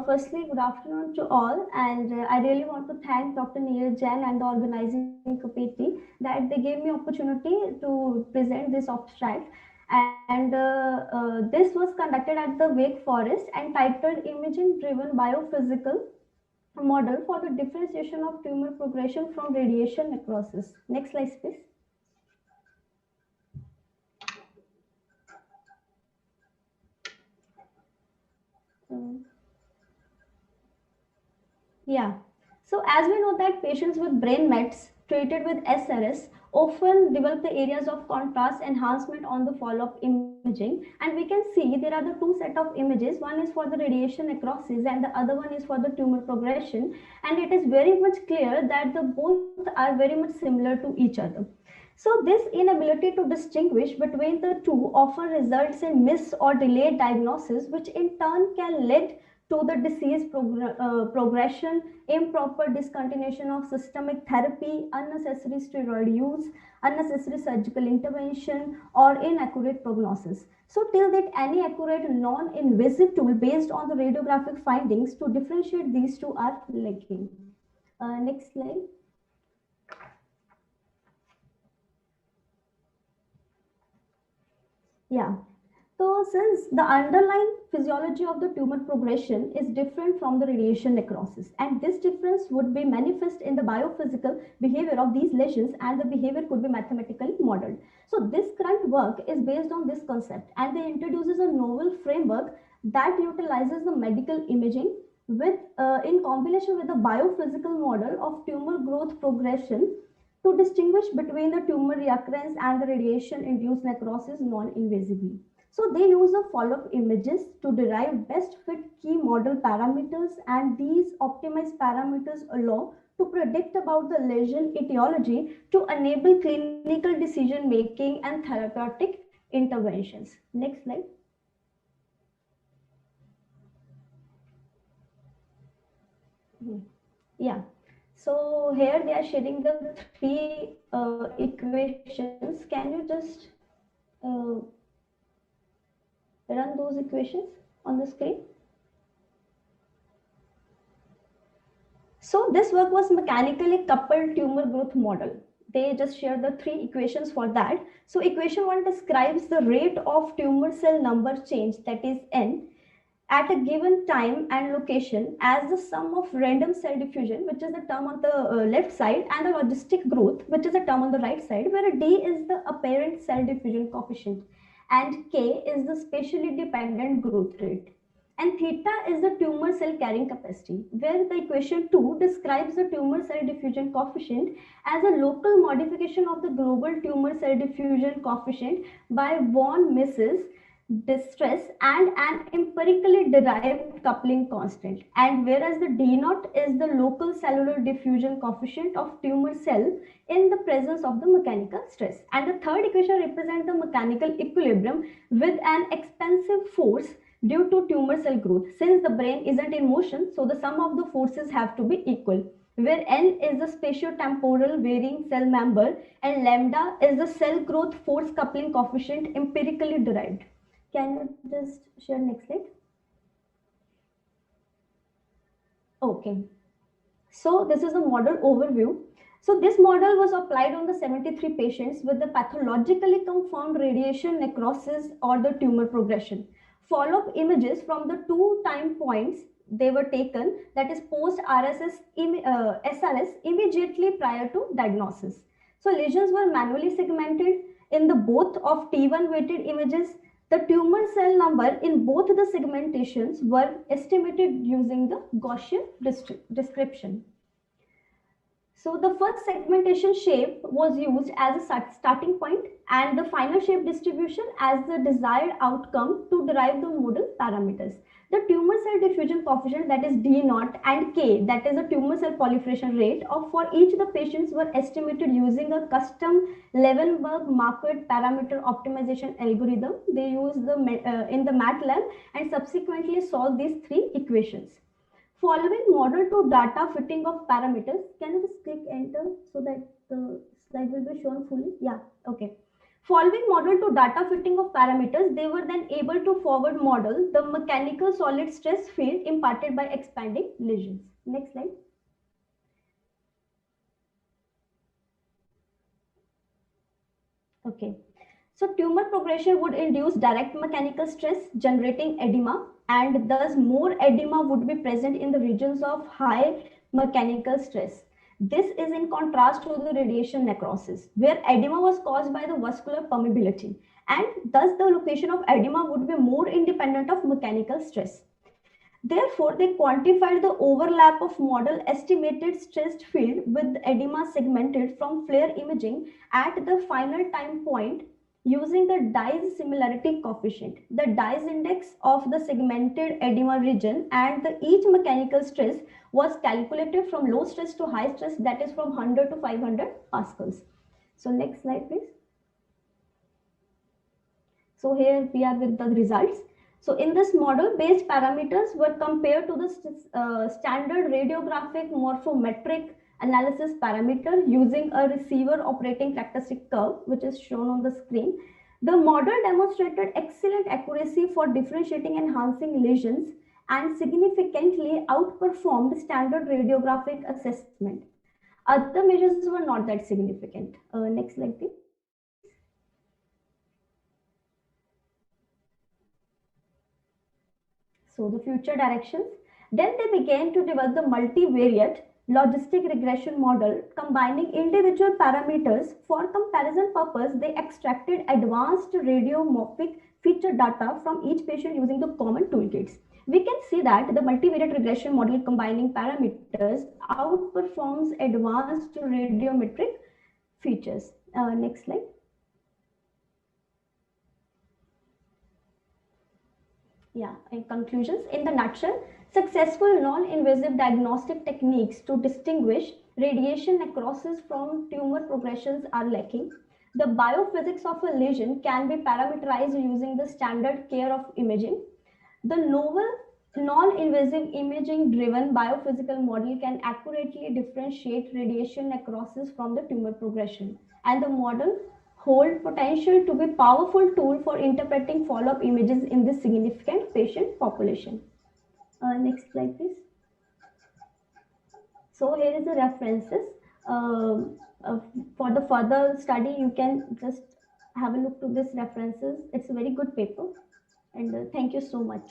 Firstly, good afternoon to all, and I really want to thank Dr. Neil Jain and the organizing committee that they gave me opportunity to present this abstract. And this was conducted at the Wake Forest and titled "Imaging-Driven Biophysical Model for the Differentiation of Tumor Progression from Radiation Necrosis." Next slide, please. Um, Yeah. So as we know that patients with brain mets treated with SRS often develop the areas of contrast enhancement on the follow-up imaging, and we can see there are the two set of images. One is for the radiation necrosis and the other one is for the tumor progression, and it is very much clear that the both are very much similar to each other. So this inability to distinguish between the two often results in miss or delayed diagnosis, which in turn can lead to the disease progression, improper discontinuation of systemic therapy, unnecessary steroid use, unnecessary surgical intervention, or inaccurate prognosis. So till that any accurate non-invasive tool based on the radiographic findings to differentiate these two are lacking. Next slide. Yeah. So, since the underlying physiology of the tumor progression is different from the radiation necrosis, and this difference would be manifest in the biophysical behavior of these lesions, and the behavior could be mathematically modeled. So, this current work is based on this concept, and they introduces a novel framework that utilizes the medical imaging with, in combination with the biophysical model of tumor growth progression to distinguish between the tumor recurrence and the radiation-induced necrosis non-invasively. So they use the follow-up images to derive best fit key model parameters, and these optimized parameters allow to predict about the lesion etiology to enable clinical decision making and therapeutic interventions. Next slide. Yeah. So here they are sharing the three equations. Can you just uh, run those equations on the screen? So this work was mechanically coupled tumor growth model. They just share the three equations for that. So equation 1 describes the rate of tumor cell number change, that is N, at a given time and location as the sum of random cell diffusion, which is the term on the left side, and the logistic growth, which is the term on the right side, where D is the apparent cell diffusion coefficient and K is the spatially dependent growth rate. And theta is the tumor cell carrying capacity, where the equation 2 describes the tumor cell diffusion coefficient as a local modification of the global tumor cell diffusion coefficient by von Mises distress and an empirically derived coupling constant, and whereas the d naught is the local cellular diffusion coefficient of tumor cell in the presence of the mechanical stress. And the third equation represents the mechanical equilibrium with an expansive force due to tumor cell growth. Since the brain isn't in motion, so the sum of the forces have to be equal, where n is the spatiotemporal varying cell member and lambda is the cell growth force coupling coefficient empirically derived. Can you just share next slide? Okay. So this is a model overview. So this model was applied on the 73 patients with the pathologically confirmed radiation necrosis or the tumor progression. Follow-up images from the two time points they were taken, that is post SRS immediately prior to diagnosis. So lesions were manually segmented in the both of T1 weighted images. The tumor cell number in both the segmentations were estimated using the Gaussian description. So the first segmentation shape was used as a starting point and the final shape distribution as the desired outcome to derive the model parameters. The tumor cell diffusion coefficient, that is D naught, and K, that is the tumor cell proliferation rate, of for each the patients were estimated using a custom Levenberg Marquardt parameter optimization algorithm. They used in the MATLAB and subsequently solved these three equations. Following model to data fitting of parameters, can you just click enter so that the slide will be shown fully? Yeah, okay. Following model to data fitting of parameters, they were then able to forward model the mechanical solid stress field imparted by expanding lesions. Next slide. Okay. So tumor progression would induce direct mechanical stress, generating edema, and thus more edema would be present in the regions of high mechanical stress. This is in contrast to the radiation necrosis, where edema was caused by the vascular permeability, and thus the location of edema would be more independent of mechanical stress. Therefore, they quantified the overlap of model estimated stressed field with edema segmented from FLAIR imaging at the final time point using the Dyes similarity coefficient, the Dyes index of the segmented edema region, and each mechanical stress was calculated from low stress to high stress, that is from 100 to 500 pascals. So next slide, please. So here we are with the results. So in this model, base parameters were compared to the standard radiographic morphometric analysis parameter using a receiver operating characteristic curve, which is shown on the screen. The model demonstrated excellent accuracy for differentiating and enhancing lesions and significantly outperformed standard radiographic assessment. Other measures were not that significant. Next slide, please. So the future directions. Then they began to develop the multivariate logistic regression model combining individual parameters. For comparison purpose, they extracted advanced radiomorphic feature data from each patient using the common toolkits. We can see that the multivariate regression model combining parameters outperforms advanced radiometric features. Next slide. Yeah, in conclusions, in the nutshell, successful non-invasive diagnostic techniques to distinguish radiation necrosis from tumor progressions are lacking. The biophysics of a lesion can be parameterized using the standard care of imaging. The novel non-invasive imaging driven biophysical model can accurately differentiate radiation necrosis from the tumor progression, and the model hold potential to be powerful tool for interpreting follow-up images in this significant patient population. Next slide, please. So here is the references. For the further study, you can just have a look to this references. It's a very good paper, and thank you so much.